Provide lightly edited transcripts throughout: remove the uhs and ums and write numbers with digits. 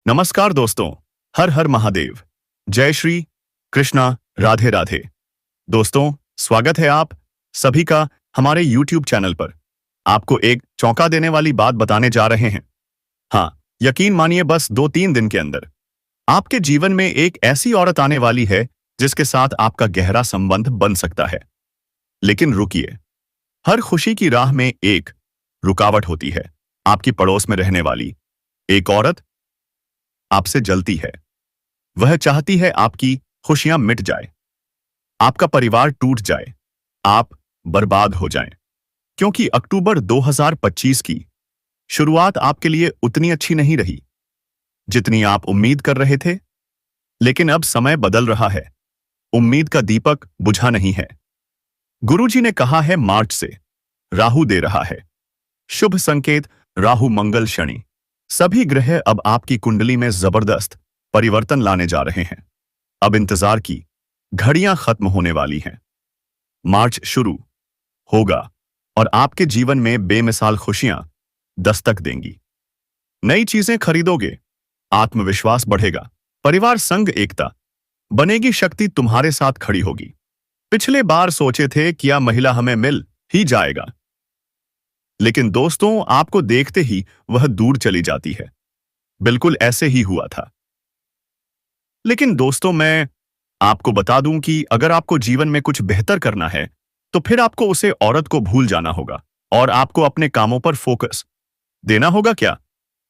नमस्कार दोस्तों। हर हर महादेव। जय श्री कृष्णा। राधे राधे। दोस्तों, स्वागत है आप सभी का हमारे YouTube चैनल पर। आपको एक चौंका देने वाली बात बताने जा रहे हैं। हाँ, यकीन मानिए, बस 2-3 दिन के अंदर आपके जीवन में एक ऐसी औरत आने वाली है जिसके साथ आपका गहरा संबंध बन सकता है। लेकिन रुकिए, हर खुशी की राह में एक रुकावट होती है। आपकी पड़ोस में रहने वाली एक औरत आपसे जलती है। वह चाहती है आपकी खुशियां मिट जाए, आपका परिवार टूट जाए, आप बर्बाद हो जाएं। क्योंकि अक्टूबर 2025 की शुरुआत आपके लिए उतनी अच्छी नहीं रही जितनी आप उम्मीद कर रहे थे। लेकिन अब समय बदल रहा है। उम्मीद का दीपक बुझा नहीं है। गुरुजी ने कहा है, मार्च से राहु दे रहा है शुभ संकेत। राहु मंगल शनि सभी ग्रह अब आपकी कुंडली में जबरदस्त परिवर्तन लाने जा रहे हैं। अब इंतजार की घड़ियां खत्म होने वाली हैं। मार्च शुरू होगा और आपके जीवन में बेमिसाल खुशियां दस्तक देंगी। नई चीजें खरीदोगे, आत्मविश्वास बढ़ेगा, परिवार संग एकता बनेगी, शक्ति तुम्हारे साथ खड़ी होगी। पिछले बार सोचे थे कि यह महिला हमें मिल ही जाएगा, लेकिन दोस्तों, आपको देखते ही वह दूर चली जाती है। बिल्कुल ऐसे ही हुआ था। लेकिन दोस्तों, मैं आपको बता दूं कि अगर आपको जीवन में कुछ बेहतर करना है तो फिर आपको उसे औरत को भूल जाना होगा और आपको अपने कामों पर फोकस देना होगा। क्या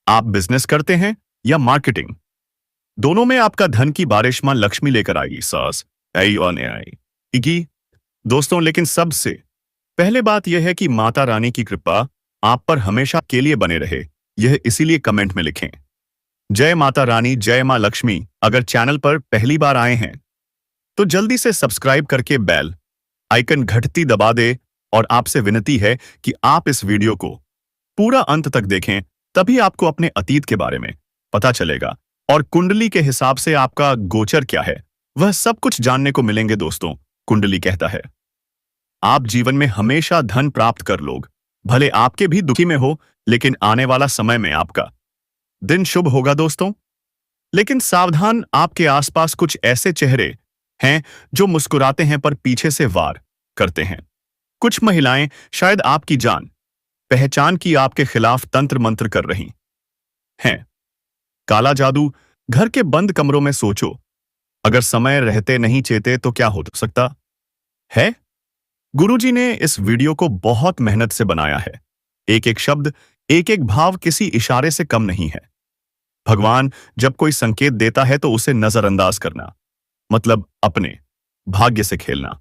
आप बिजनेस करते हैं या मार्केटिंग, दोनों में आपका धन की बारिश मां लक्ष्मी लेकर आएगी। सास आई और आएगी दोस्तों। लेकिन सबसे पहले बात यह है कि माता रानी की कृपा आप पर हमेशा के लिए बने रहे। यह इसीलिए कमेंट में लिखें, जय माता रानी, जय मां लक्ष्मी। अगर चैनल पर पहली बार आए हैं तो जल्दी से सब्सक्राइब करके बेल आइकन घंटी दबा दे। और आपसे विनती है कि आप इस वीडियो को पूरा अंत तक देखें, तभी आपको अपने अतीत के बारे में पता चलेगा और कुंडली के हिसाब से आपका गोचर क्या है वह सब कुछ जानने को मिलेंगे। दोस्तों, कुंडली कहता है आप जीवन में हमेशा धन प्राप्त कर लोग, भले आपके भी दुखी में हो, लेकिन आने वाला समय में आपका दिन शुभ होगा दोस्तों। लेकिन सावधान, आपके आसपास कुछ ऐसे चेहरे हैं जो मुस्कुराते हैं पर पीछे से वार करते हैं। कुछ महिलाएं शायद आपकी जान पहचान की आपके खिलाफ तंत्र मंत्र कर रही हैं। काला जादू। घर के बंद कमरों में सोचो, अगर समय रहते नहीं चेते तो क्या हो सकता है। गुरुजी ने इस वीडियो को बहुत मेहनत से बनाया है। एक एक शब्द, एक एक भाव किसी इशारे से कम नहीं है। भगवान जब कोई संकेत देता है तो उसे नजरअंदाज करना मतलब अपने भाग्य से खेलना।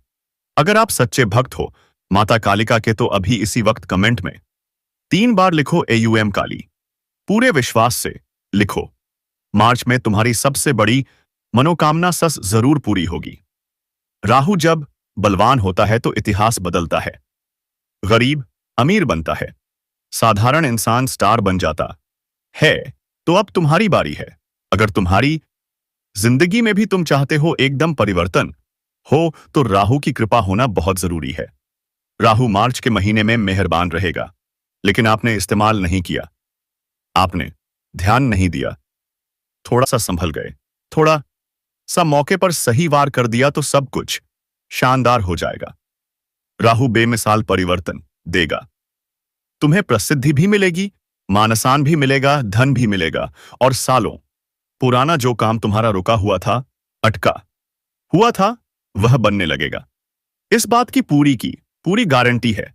अगर आप सच्चे भक्त हो माता कालिका के तो अभी इसी वक्त कमेंट में 3 बार लिखो AUM काली। पूरे विश्वास से लिखो। मार्च में तुम्हारी सबसे बड़ी मनोकामना सस जरूर पूरी होगी। राहु जब बलवान होता है तो इतिहास बदलता है। गरीब अमीर बनता है, साधारण इंसान स्टार बन जाता है। तो अब तुम्हारी बारी है। अगर तुम्हारी जिंदगी में भी तुम चाहते हो एकदम परिवर्तन हो तो राहु की कृपा होना बहुत जरूरी है। राहु मार्च के महीने में मेहरबान रहेगा, लेकिन आपने इस्तेमाल नहीं किया, आपने ध्यान नहीं दिया, थोड़ा सा संभल गए, थोड़ा सा मौके पर सही वार कर दिया तो सब कुछ शानदार हो जाएगा। राहु बेमिसाल परिवर्तन देगा। तुम्हें प्रसिद्धि भी मिलेगी, मानसान भी मिलेगा, धन भी मिलेगा और सालों पुराना जो काम तुम्हारा रुका हुआ था, अटका हुआ था, वह बनने लगेगा। इस बात की पूरी गारंटी है।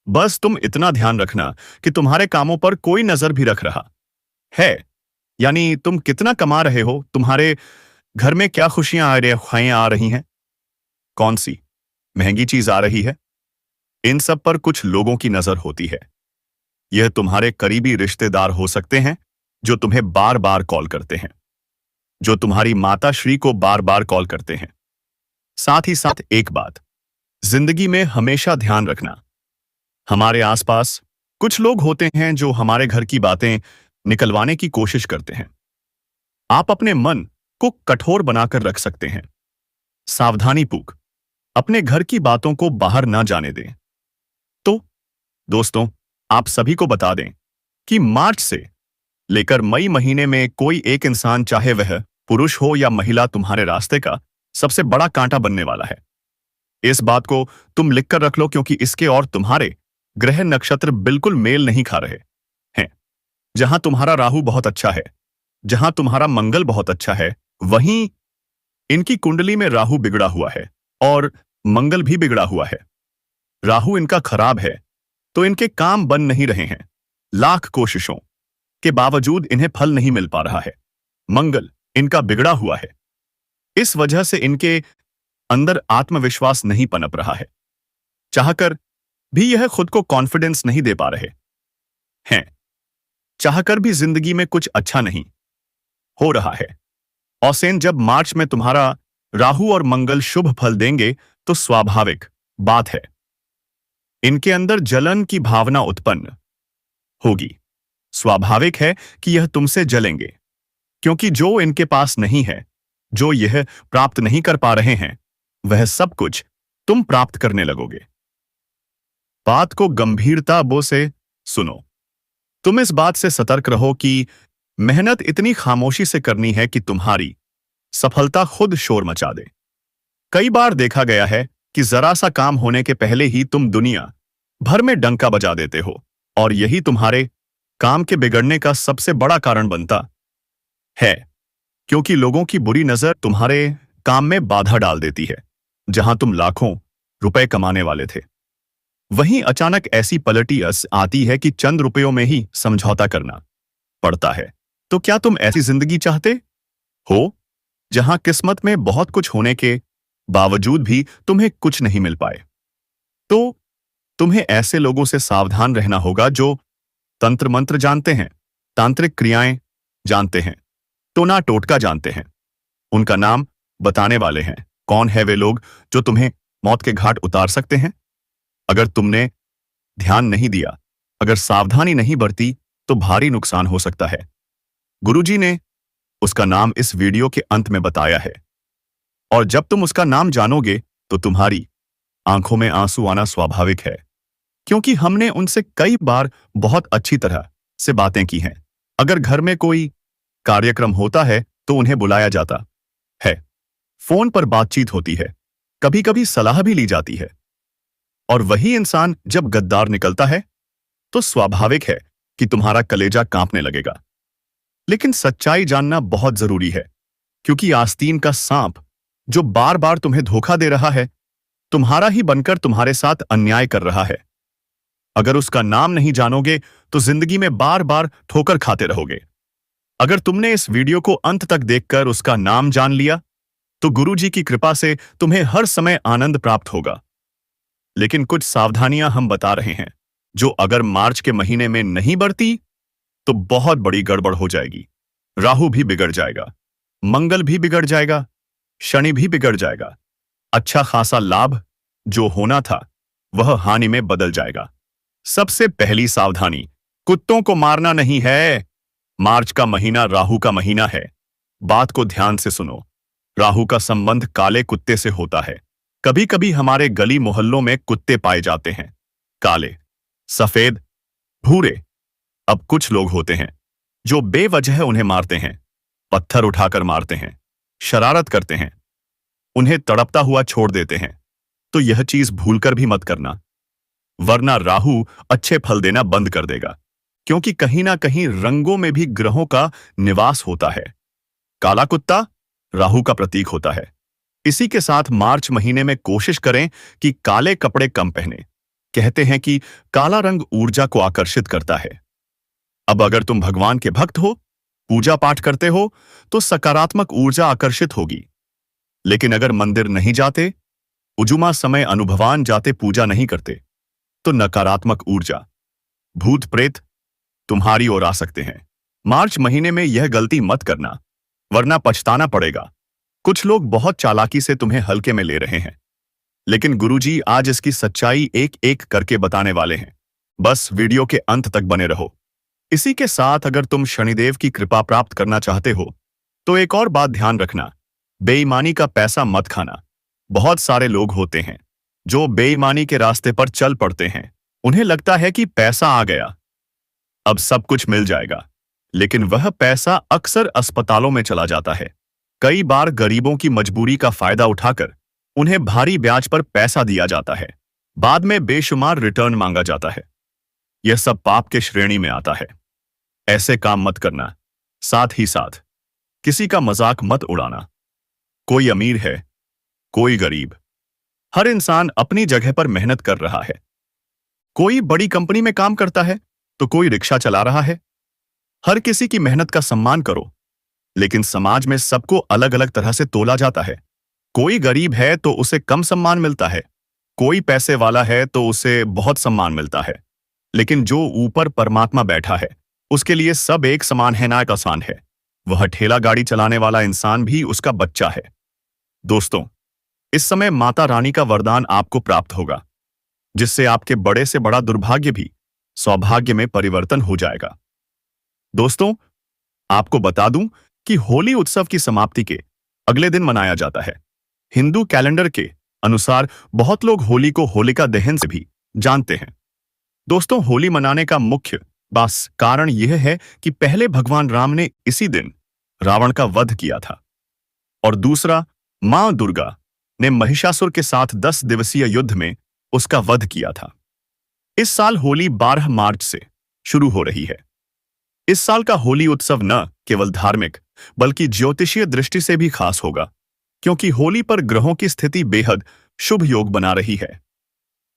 बस तुम इतना ध्यान रखना कि तुम्हारे कामों पर कोई नजर भी रख रहा है। यानी तुम कितना कमा रहे हो, तुम्हारे घर में क्या खुशियां आ रही हैं, कौन सी महंगी चीज आ रही है, इन सब पर कुछ लोगों की नजर होती है। यह तुम्हारे करीबी रिश्तेदार हो सकते हैं जो तुम्हें बार बार कॉल करते हैं, जो तुम्हारी माता श्री को बार बार कॉल करते हैं। साथ ही साथ एक बात जिंदगी में हमेशा ध्यान रखना, हमारे आसपास कुछ लोग होते हैं जो हमारे घर की बातें निकलवाने की कोशिश करते हैं। आप अपने मन को कठोर बनाकर रख सकते हैं। सावधानी पूर्वक अपने घर की बातों को बाहर ना जाने दें। तो दोस्तों, आप सभी को बता दें कि मार्च से लेकर मई महीने में कोई एक इंसान, चाहे वह पुरुष हो या महिला, तुम्हारे रास्ते का सबसे बड़ा कांटा बनने वाला है। इस बात को तुम लिख कर रख लो, क्योंकि इसके और तुम्हारे ग्रह नक्षत्र बिल्कुल मेल नहीं खा रहे हैं। जहां तुम्हारा राहु बहुत अच्छा है, जहां तुम्हारा मंगल बहुत अच्छा है, वहीं इनकी कुंडली में राहु बिगड़ा हुआ है और मंगल भी बिगड़ा हुआ है। राहु इनका खराब है तो इनके काम बन नहीं रहे हैं। लाख कोशिशों के बावजूद इन्हें फल नहीं मिल पा रहा है। मंगल इनका बिगड़ा हुआ है, इस वजह से इनके अंदर आत्मविश्वास नहीं पनप रहा है। चाहकर भी यह खुद को कॉन्फिडेंस नहीं दे पा रहे हैं। चाहकर भी जिंदगी में कुछ अच्छा नहीं हो रहा है। औसेन, जब मार्च में तुम्हारा राहु और मंगल शुभ फल देंगे तो स्वाभाविक बात है इनके अंदर जलन की भावना उत्पन्न होगी। स्वाभाविक है कि यह तुमसे जलेंगे, क्योंकि जो इनके पास नहीं है, जो यह प्राप्त नहीं कर पा रहे हैं, वह सब कुछ तुम प्राप्त करने लगोगे। बात को गंभीरता से सुनो। तुम इस बात से सतर्क रहो कि मेहनत इतनी खामोशी से करनी है कि तुम्हारी सफलता खुद शोर मचा दे। कई बार देखा गया है कि जरा सा काम होने के पहले ही तुम दुनिया भर में डंका बजा देते हो, और यही तुम्हारे काम के बिगड़ने का सबसे बड़ा कारण बनता है, क्योंकि लोगों की बुरी नजर तुम्हारे काम में बाधा डाल देती है। जहां तुम लाखों रुपए कमाने वाले थे, वहीं अचानक ऐसी पलटी आती है कि चंद रुपयों में ही समझौता करना पड़ता है। तो क्या तुम ऐसी जिंदगी चाहते हो, जहां किस्मत में बहुत कुछ होने के बावजूद भी तुम्हें कुछ नहीं मिल पाए? तो तुम्हें ऐसे लोगों से सावधान रहना होगा जो तंत्र मंत्र जानते हैं, तांत्रिक क्रियाएं जानते हैं, टोना टोटका जानते हैं। उनका नाम बताने वाले हैं। कौन है वे लोग जो तुम्हें मौत के घाट उतार सकते हैं? अगर तुमने ध्यान नहीं दिया, अगर सावधानी नहीं बरती, तो भारी नुकसान हो सकता है। गुरुजी ने उसका नाम इस वीडियो के अंत में बताया है, और जब तुम उसका नाम जानोगे तो तुम्हारी आंखों में आंसू आना स्वाभाविक है, क्योंकि हमने उनसे कई बार बहुत अच्छी तरह से बातें की हैं। अगर घर में कोई कार्यक्रम होता है तो उन्हें बुलाया जाता है, फोन पर बातचीत होती है, कभी कभी सलाह भी ली जाती है, और वही इंसान जब गद्दार निकलता है तो स्वाभाविक है कि तुम्हारा कलेजा कांपने लगेगा। लेकिन सच्चाई जानना बहुत जरूरी है, क्योंकि आस्तीन का सांप जो बार बार तुम्हें धोखा दे रहा है, तुम्हारा ही बनकर तुम्हारे साथ अन्याय कर रहा है। अगर उसका नाम नहीं जानोगे तो जिंदगी में बार बार ठोकर खाते रहोगे। अगर तुमने इस वीडियो को अंत तक देखकर उसका नाम जान लिया तो गुरुजी की कृपा से तुम्हें हर समय आनंद प्राप्त होगा। लेकिन कुछ सावधानियां हम बता रहे हैं, जो अगर मार्च के महीने में नहीं बरती तो बहुत बड़ी गड़बड़ हो जाएगी। राहु भी बिगड़ जाएगा, मंगल भी बिगड़ जाएगा, शनि भी बिगड़ जाएगा। अच्छा खासा लाभ जो होना था वह हानि में बदल जाएगा। सबसे पहली सावधानी, कुत्तों को मारना नहीं है। मार्च का महीना राहु का महीना है। बात को ध्यान से सुनो। राहु का संबंध काले कुत्ते से होता है। कभी कभी हमारे गली मोहल्लों में कुत्ते पाए जाते हैं, काले, सफेद, भूरे। अब कुछ लोग होते हैं जो बेवजह उन्हें मारते हैं, पत्थर उठाकर मारते हैं, शरारत करते हैं, उन्हें तड़पता हुआ छोड़ देते हैं। तो यह चीज भूलकर भी मत करना, वरना राहु अच्छे फल देना बंद कर देगा, क्योंकि कहीं ना कहीं रंगों में भी ग्रहों का निवास होता है। काला कुत्ता राहु का प्रतीक होता है। इसी के साथ मार्च महीने में कोशिश करें कि काले कपड़े कम पहने। कहते हैं कि काला रंग ऊर्जा को आकर्षित करता है। अब अगर तुम भगवान के भक्त हो, पूजा पाठ करते हो, तो सकारात्मक ऊर्जा आकर्षित होगी। लेकिन अगर मंदिर नहीं जाते, उजुमा समय अनुभवान जाते पूजा नहीं करते, तो नकारात्मक ऊर्जा, भूत प्रेत तुम्हारी ओर आ सकते हैं। मार्च महीने में यह गलती मत करना, वरना पछताना पड़ेगा। कुछ लोग बहुत चालाकी से तुम्हें हल्के में ले रहे हैं, लेकिन गुरुजी आज इसकी सच्चाई एक एक करके बताने वाले हैं। बस वीडियो के अंत तक बने रहो। इसी के साथ अगर तुम शनिदेव की कृपा प्राप्त करना चाहते हो तो एक और बात ध्यान रखना, बेईमानी का पैसा मत खाना। बहुत सारे लोग होते हैं जो बेईमानी के रास्ते पर चल पड़ते हैं। उन्हें लगता है कि पैसा आ गया, अब सब कुछ मिल जाएगा। लेकिन वह पैसा अक्सर अस्पतालों में चला जाता है। कई बार गरीबों की मजबूरी का फायदा उठाकर उन्हें भारी ब्याज पर पैसा दिया जाता है। बाद में बेशुमार रिटर्न मांगा जाता है। यह सब पाप के श्रेणी में आता है। ऐसे काम मत करना। साथ ही साथ किसी का मजाक मत उड़ाना। कोई अमीर है, कोई गरीब। हर इंसान अपनी जगह पर मेहनत कर रहा है। कोई बड़ी कंपनी में काम करता है तो कोई रिक्शा चला रहा है। हर किसी की मेहनत का सम्मान करो, लेकिन समाज में सबको अलग अलग तरह से तोला जाता है। कोई गरीब है तो उसे कम सम्मान मिलता है, कोई पैसे वाला है तो उसे बहुत सम्मान मिलता है। लेकिन जो ऊपर परमात्मा बैठा है, उसके लिए सब एक समान है, नायक आसान है। वह ठेला गाड़ी चलाने वाला इंसान भी उसका बच्चा है। दोस्तों, इस समय माता रानी का वरदान आपको प्राप्त होगा, जिससे आपके बड़े से बड़ा दुर्भाग्य भी सौभाग्य में परिवर्तन हो जाएगा। दोस्तों, आपको बता दूं कि होली उत्सव की समाप्ति के अगले दिन मनाया जाता है। हिंदू कैलेंडर के अनुसार बहुत लोग होली को होलिका दहन से भी जानते हैं। दोस्तों, होली मनाने का मुख्य बस कारण यह है कि पहले भगवान राम ने इसी दिन रावण का वध किया था, और दूसरा, मां दुर्गा ने महिषासुर के साथ 10 दिवसीय युद्ध में उसका वध किया था। इस साल होली 12 मार्च से शुरू हो रही है। इस साल का होली उत्सव न केवल धार्मिक बल्कि ज्योतिषीय दृष्टि से भी खास होगा, क्योंकि होली पर ग्रहों की स्थिति बेहद शुभ योग बना रही है।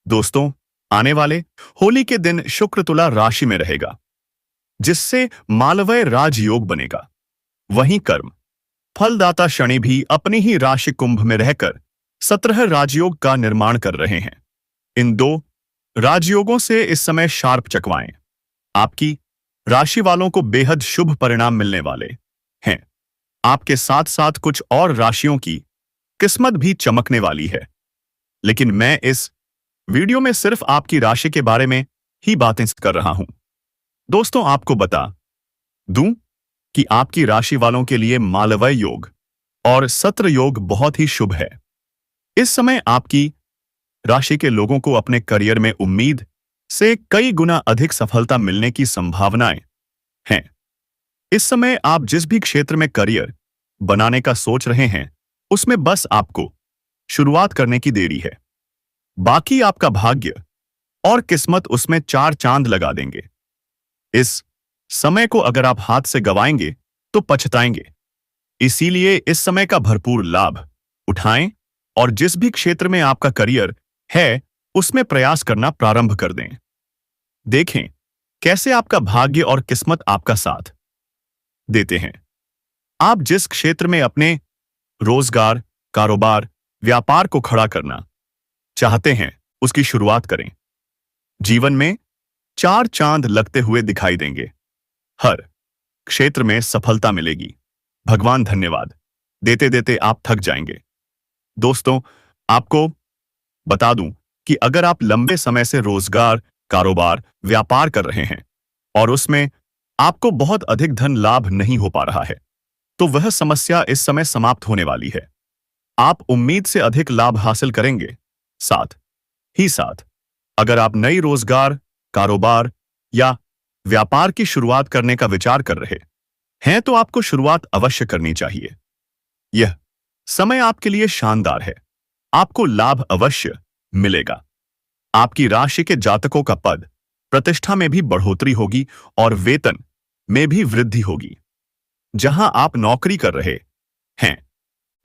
दोस्तों, आने वाले होली के दिन शुक्र तुला राशि में रहेगा, जिससे मालवय राजयोग बनेगा। वहीं कर्म फलदाता शनि भी अपनी ही राशि कुंभ में रहकर 17 राजयोग का निर्माण कर रहे हैं। इन 2 राजयोगों से इस समय शार्प चकवाएं। आपकी राशि वालों को बेहद शुभ परिणाम मिलने वाले हैं। आपके साथ साथ कुछ और राशियों की किस्मत भी चमकने वाली है। लेकिन मैं इस वीडियो में सिर्फ आपकी राशि के बारे में ही बातें कर रहा हूं। दोस्तों, आपको बता दूं कि आपकी राशि वालों के लिए मालवय योग और सत्र योग बहुत ही शुभ है। इस समय आपकी राशि के लोगों को अपने करियर में उम्मीद से कई गुना अधिक सफलता मिलने की संभावनाएं हैं। इस समय आप जिस भी क्षेत्र में करियर बनाने का सोच रहे हैं, उसमें बस आपको शुरुआत करने की देरी है। बाकी आपका भाग्य और किस्मत उसमें 4 चांद लगा देंगे। इस समय को अगर आप हाथ से गंवाएंगे तो पछताएंगे। इसीलिए इस समय का भरपूर लाभ उठाएं और जिस भी क्षेत्र में आपका करियर है, उसमें प्रयास करना प्रारंभ कर दें। देखें कैसे आपका भाग्य और किस्मत आपका साथ देते हैं। आप जिस क्षेत्र में अपने रोजगार, कारोबार, व्यापार को खड़ा करना चाहते हैं, उसकी शुरुआत करें। जीवन में 4 चांद लगते हुए दिखाई देंगे। हर क्षेत्र में सफलता मिलेगी। भगवान धन्यवाद देते देते आप थक जाएंगे। दोस्तों, आपको बता दूं कि अगर आप लंबे समय से रोजगार, कारोबार, व्यापार कर रहे हैं और उसमें आपको बहुत अधिक धन लाभ नहीं हो पा रहा है, तो वह समस्या इस समय समाप्त होने वाली है। आप उम्मीद से अधिक लाभ हासिल करेंगे। साथ ही साथ अगर आप नई रोजगार, कारोबार या व्यापार की शुरुआत करने का विचार कर रहे हैं, तो आपको शुरुआत अवश्य करनी चाहिए। यह समय आपके लिए शानदार है। आपको लाभ अवश्य मिलेगा। आपकी राशि के जातकों का पद प्रतिष्ठा में भी बढ़ोतरी होगी और वेतन में भी वृद्धि होगी। जहां आप नौकरी कर रहे हैं,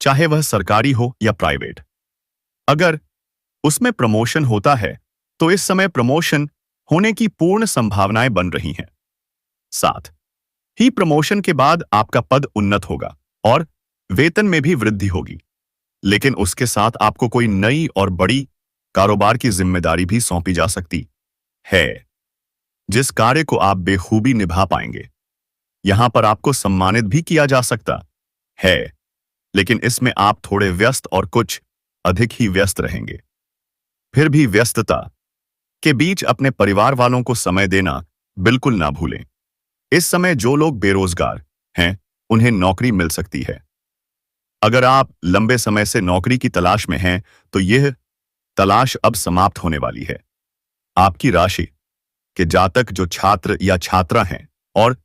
चाहे वह सरकारी हो या प्राइवेट, अगर उसमें प्रमोशन होता है तो इस समय प्रमोशन होने की पूर्ण संभावनाएं बन रही हैं। साथ ही प्रमोशन के बाद आपका पद उन्नत होगा और वेतन में भी वृद्धि होगी। लेकिन उसके साथ आपको कोई नई और बड़ी कारोबार की जिम्मेदारी भी सौंपी जा सकती है, जिस कार्य को आप बेखूबी निभा पाएंगे। यहां पर आपको सम्मानित भी किया जा सकता है, लेकिन इसमें आप थोड़े व्यस्त और कुछ अधिक ही व्यस्त रहेंगे। फिर भी व्यस्तता के बीच अपने परिवार वालों को समय देना बिल्कुल ना भूलें। इस समय जो लोग बेरोजगार हैं, उन्हें नौकरी मिल सकती है। अगर आप लंबे समय से नौकरी की तलाश में हैं, तो यह तलाश अब समाप्त होने वाली है। आपकी राशि के जातक जो छात्र या छात्रा हैं और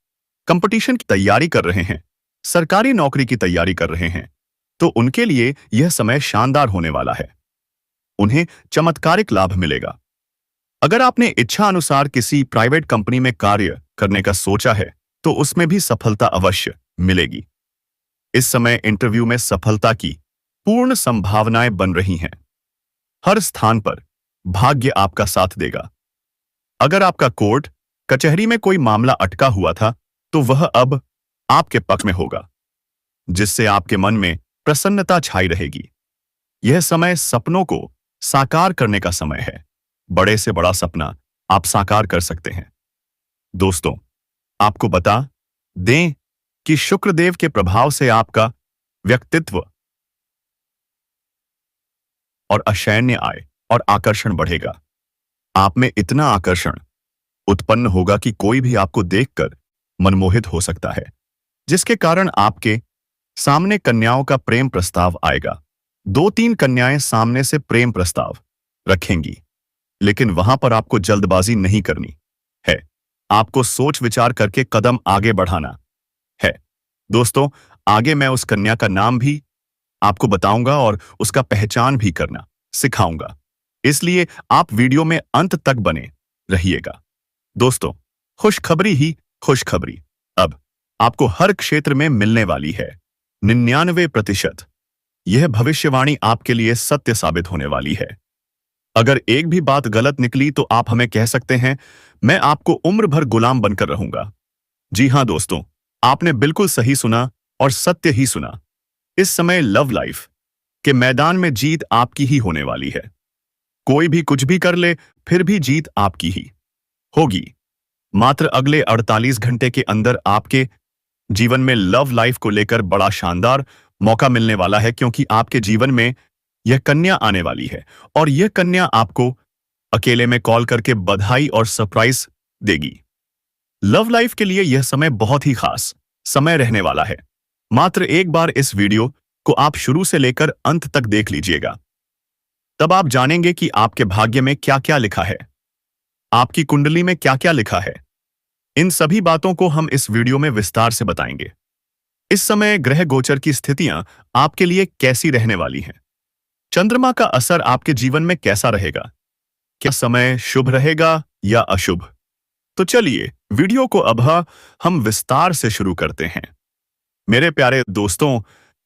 कंपटीशन की तैयारी कर रहे हैं, सरकारी नौकरी की तैयारी कर रहे हैं, तो उनके लिए यह समय शानदार होने वाला है। उन्हें चमत्कारिक लाभ मिलेगा। अगर आपने इच्छा अनुसार किसी प्राइवेट कंपनी में कार्य करने का सोचा है, तो उसमें भी सफलता अवश्य मिलेगी। इस समय इंटरव्यू में सफलता की पूर्ण संभावनाएं बन रही हैं। हर स्थान पर भाग्य आपका साथ देगा। अगर आपका कोर्ट कचहरी में कोई मामला अटका हुआ था, तो वह अब आपके पक्ष में होगा, जिससे आपके मन में प्रसन्नता छाई रहेगी। यह समय सपनों को साकार करने का समय है। बड़े से बड़ा सपना आप साकार कर सकते हैं। दोस्तों, आपको बता दें कि शुक्रदेव के प्रभाव से आपका व्यक्तित्व और अशैन्य आय और आकर्षण बढ़ेगा। आप में इतना आकर्षण उत्पन्न होगा कि कोई भी आपको देखकर मनमोहित हो सकता है, जिसके कारण आपके सामने कन्याओं का प्रेम प्रस्ताव आएगा। 2-3 कन्याएं सामने से प्रेम प्रस्ताव रखेंगी, लेकिन वहां पर आपको जल्दबाजी नहीं करनी है। आपको सोच विचार करके कदम आगे बढ़ाना है। दोस्तों, आगे मैं उस कन्या का नाम भी आपको बताऊंगा और उसका पहचान भी करना सिखाऊंगा, इसलिए आप वीडियो में अंत तक बने रहिएगा। दोस्तों, खुशखबरी ही खुशखबरी अब आपको हर क्षेत्र में मिलने वाली है। 99% यह भविष्यवाणी आपके लिए सत्य साबित होने वाली है। अगर एक भी बात गलत निकली तो आप हमें कह सकते हैं, मैं आपको उम्र भर गुलाम बनकर रहूंगा। जी हां दोस्तों, आपने बिल्कुल सही सुना और सत्य ही सुना। इस समय लव लाइफ के मैदान में जीत आपकी ही होने वाली है। कोई भी कुछ भी कर ले, फिर भी जीत आपकी ही होगी। मात्र अगले 48 घंटे के अंदर आपके जीवन में लव लाइफ को लेकर बड़ा शानदार मौका मिलने वाला है, क्योंकि आपके जीवन में यह कन्या आने वाली है और यह कन्या आपको अकेले में कॉल करके बधाई और सरप्राइज देगी। लव लाइफ के लिए यह समय बहुत ही खास समय रहने वाला है। मात्र एक बार इस वीडियो को आप शुरू से लेकर अंत तक देख लीजिएगा, तब आप जानेंगे कि आपके भाग्य में क्या क्या लिखा है, आपकी कुंडली में क्या क्या लिखा है। इन सभी बातों को हम इस वीडियो में विस्तार से बताएंगे। इस समय ग्रह गोचर की स्थितियां आपके लिए कैसी रहने वाली हैं, चंद्रमा का असर आपके जीवन में कैसा रहेगा, क्या समय शुभ रहेगा या अशुभ। तो चलिए वीडियो को अब हम विस्तार से शुरू करते हैं। मेरे प्यारे दोस्तों,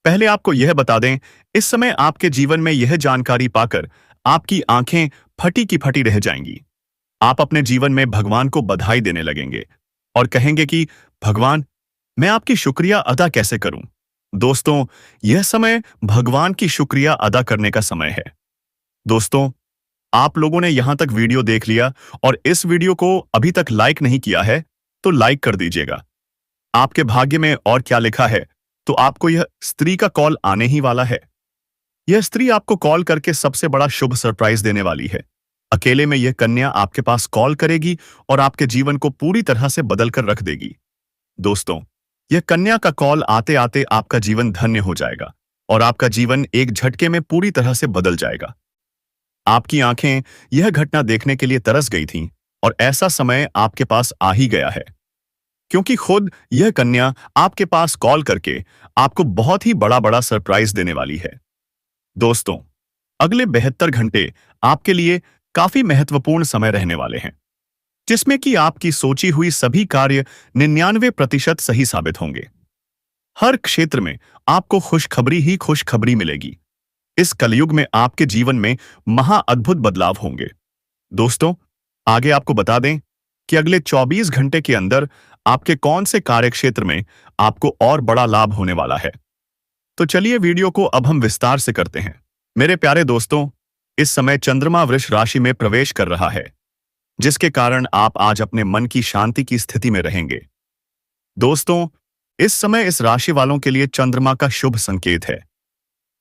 पहले आपको यह बता दें, इस समय आपके जीवन में यह जानकारी पाकर आपकी आंखें फटी की फटी रह जाएंगी। आप अपने जीवन में भगवान को बधाई देने लगेंगे और कहेंगे कि भगवान, मैं आपकी शुक्रिया अदा कैसे करूं। दोस्तों, यह समय भगवान की शुक्रिया अदा करने का समय है। दोस्तों, आप लोगों ने यहां तक वीडियो देख लिया और इस वीडियो को अभी तक लाइक नहीं किया है, तो लाइक कर दीजिएगा। आपके भाग्य में और क्या लिखा है, तो आपको यह स्त्री का कॉल आने ही वाला है। यह स्त्री आपको कॉल करके सबसे बड़ा शुभ सरप्राइज देने वाली है। अकेले में यह कन्या आपके पास कॉल करेगी और आपके जीवन को पूरी तरह से बदल कर रख देगी। दोस्तों, यह कन्या का कॉल आते आते आपका जीवन धन्य हो जाएगा और आपका जीवन एक झटके में पूरी तरह से बदल जाएगा। आपकी आंखें यह घटना देखने के लिए तरस गई थीं और ऐसा समय आपके पास आ ही गया है, क्योंकि खुद यह कन्या आपके पास कॉल करके आपको बहुत ही बड़ा बड़ा सरप्राइज देने वाली है। दोस्तों, अगले 72 घंटे आपके लिए काफी महत्वपूर्ण समय रहने वाले हैं, जिसमें कि आपकी सोची हुई सभी कार्य 99% सही साबित होंगे। हर क्षेत्र में आपको खुशखबरी ही खुशखबरी मिलेगी। इस कलयुग में आपके जीवन में महाअद्भुत बदलाव होंगे। दोस्तों, आगे आपको बता दें कि अगले 24 घंटे के अंदर आपके कौन से कार्यक्षेत्र में आपको और बड़ा लाभ होने वाला है। तो चलिए वीडियो को अब हम विस्तार से करते हैं। मेरे प्यारे दोस्तों, इस समय चंद्रमा वृष राशि में प्रवेश कर रहा है, जिसके कारण आप आज अपने मन की शांति की स्थिति में रहेंगे। दोस्तों, इस समय इस राशि वालों के लिए चंद्रमा का शुभ संकेत है।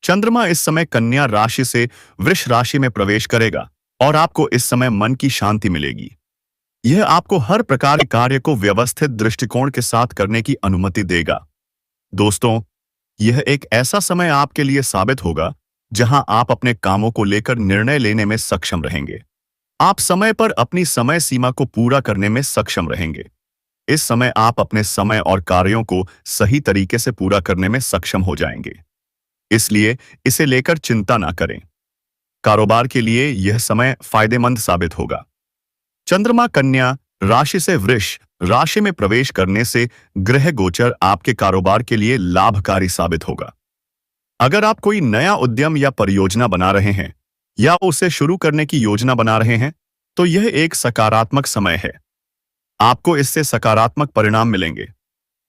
चंद्रमा इस समय कन्या राशि से वृष राशि में प्रवेश करेगा और आपको इस समय मन की शांति मिलेगी। यह आपको हर प्रकार के कार्य को व्यवस्थित दृष्टिकोण के साथ करने की अनुमति देगा। दोस्तों, यह एक ऐसा समय आपके लिए साबित होगा जहां आप अपने कामों को लेकर निर्णय लेने में सक्षम रहेंगे। आप समय पर अपनी समय सीमा को पूरा करने में सक्षम रहेंगे। इस समय आप अपने समय और कार्यों को सही तरीके से पूरा करने में सक्षम हो जाएंगे। इसलिए इसे लेकर चिंता ना करें। कारोबार के लिए यह समय फायदेमंद साबित होगा। चंद्रमा कन्या राशि से वृष राशि में प्रवेश करने से ग्रह गोचर आपके कारोबार के लिए लाभकारी साबित होगा। अगर आप कोई नया उद्यम या परियोजना बना रहे हैं या उसे शुरू करने की योजना बना रहे हैं, तो यह एक सकारात्मक समय है। आपको इससे सकारात्मक परिणाम मिलेंगे।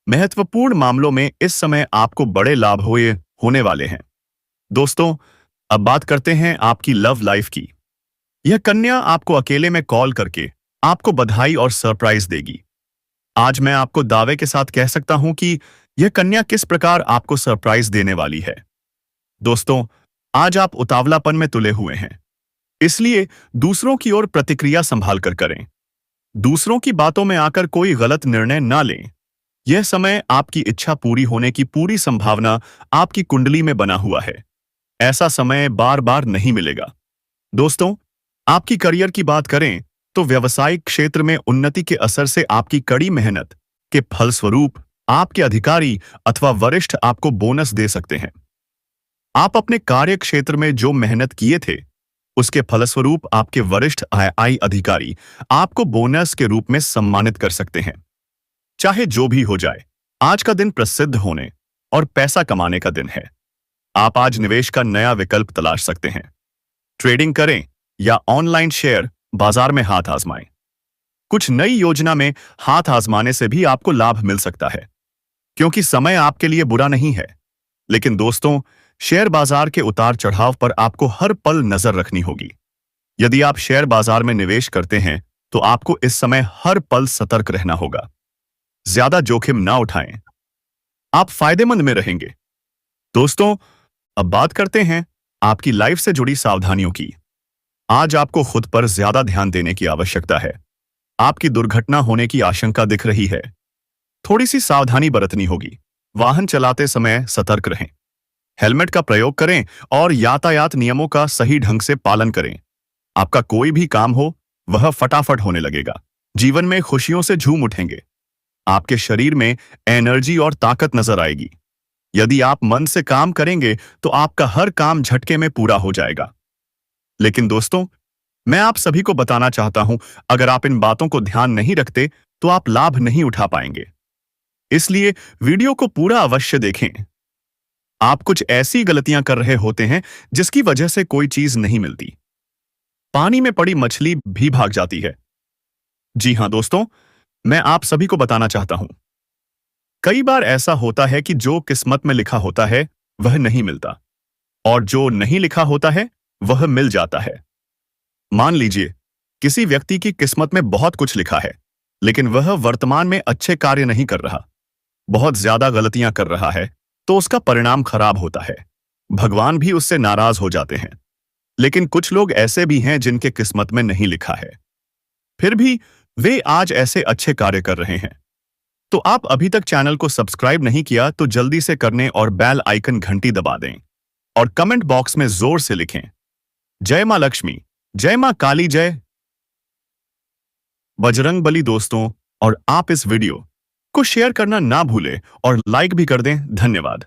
महत्वपूर्ण मामलों में इस समय आपको बड़े लाभ होने वाले हैं। दोस्तों, अब बात करते हैं आपकी लव लाइफ की। यह कन्या आपको अकेले में कॉल करके आपको बधाई और सरप्राइज देगी। आज मैं आपको दावे के साथ कह सकता हूं कि यह कन्या किस प्रकार आपको सरप्राइज देने वाली है। दोस्तों, आज आप उतावलापन में तुले हुए हैं, इसलिए दूसरों की ओर प्रतिक्रिया संभाल कर करें। दूसरों की बातों में आकर कोई गलत निर्णय ना लें। यह समय आपकी इच्छा पूरी होने की पूरी संभावना आपकी कुंडली में बना हुआ है। ऐसा समय बार बार नहीं मिलेगा। दोस्तों, आपकी करियर की बात करें तो व्यावसायिक क्षेत्र में उन्नति के असर से आपकी कड़ी मेहनत के फलस्वरूप आपके अधिकारी अथवा वरिष्ठ आपको बोनस दे सकते हैं। आप अपने कार्य क्षेत्र में जो मेहनत किए थे, उसके फलस्वरूप आपके वरिष्ठ आई अधिकारी आपको बोनस के रूप में सम्मानित कर सकते हैं। चाहे जो भी हो जाए, आज का दिन प्रसिद्ध होने और पैसा कमाने का दिन है। आप आज निवेश का नया विकल्प तलाश सकते हैं। ट्रेडिंग करें या ऑनलाइन शेयर बाजार में हाथ आजमाएं। कुछ नई योजना में हाथ आजमाने से भी आपको लाभ मिल सकता है, क्योंकि समय आपके लिए बुरा नहीं है। लेकिन दोस्तों, शेयर बाजार के उतार चढ़ाव पर आपको हर पल नजर रखनी होगी। यदि आप शेयर बाजार में निवेश करते हैं, तो आपको इस समय हर पल सतर्क रहना होगा। ज्यादा जोखिम ना उठाएं, आप फायदेमंद में रहेंगे। दोस्तों, अब बात करते हैं आपकी लाइफ से जुड़ी सावधानियों की। आज आपको खुद पर ज्यादा ध्यान देने की आवश्यकता है। आपकी दुर्घटना होने की आशंका दिख रही है। थोड़ी सी सावधानी बरतनी होगी। वाहन चलाते समय सतर्क रहें, हेलमेट का प्रयोग करें और यातायात नियमों का सही ढंग से पालन करें। आपका कोई भी काम हो, वह फटाफट होने लगेगा। जीवन में खुशियों से झूम उठेंगे। आपके शरीर में एनर्जी और ताकत नजर आएगी। यदि आप मन से काम करेंगे तो आपका हर काम झटके में पूरा हो जाएगा। लेकिन दोस्तों, मैं आप सभी को बताना चाहता हूं, अगर आप इन बातों को ध्यान नहीं रखते तो आप लाभ नहीं उठा पाएंगे। इसलिए वीडियो को पूरा अवश्य देखें। आप कुछ ऐसी गलतियां कर रहे होते हैं जिसकी वजह से कोई चीज नहीं मिलती। पानी में पड़ी मछली भी भाग जाती है। जी हां दोस्तों, मैं आप सभी को बताना चाहता हूं, कई बार ऐसा होता है कि जो किस्मत में लिखा होता है वह नहीं मिलता, और जो नहीं लिखा होता है वह मिल जाता है। मान लीजिए किसी व्यक्ति की किस्मत में बहुत कुछ लिखा है, लेकिन वह वर्तमान में अच्छे कार्य नहीं कर रहा, बहुत ज्यादा गलतियां कर रहा है, तो उसका परिणाम खराब होता है। भगवान भी उससे नाराज हो जाते हैं। लेकिन कुछ लोग ऐसे भी हैं जिनके किस्मत में नहीं लिखा है, फिर भी वे आज ऐसे अच्छे कार्य कर रहे हैं। तो आप अभी तक चैनल को सब्सक्राइब नहीं किया तो जल्दी से करने और बेल आइकन घंटी दबा दें और कमेंट बॉक्स में जोर से लिखें, जय मां लक्ष्मी, जय मां काली, जय बजरंग बली। दोस्तों, और आप इस वीडियो को शेयर करना ना भूलें और लाइक भी कर दें। धन्यवाद।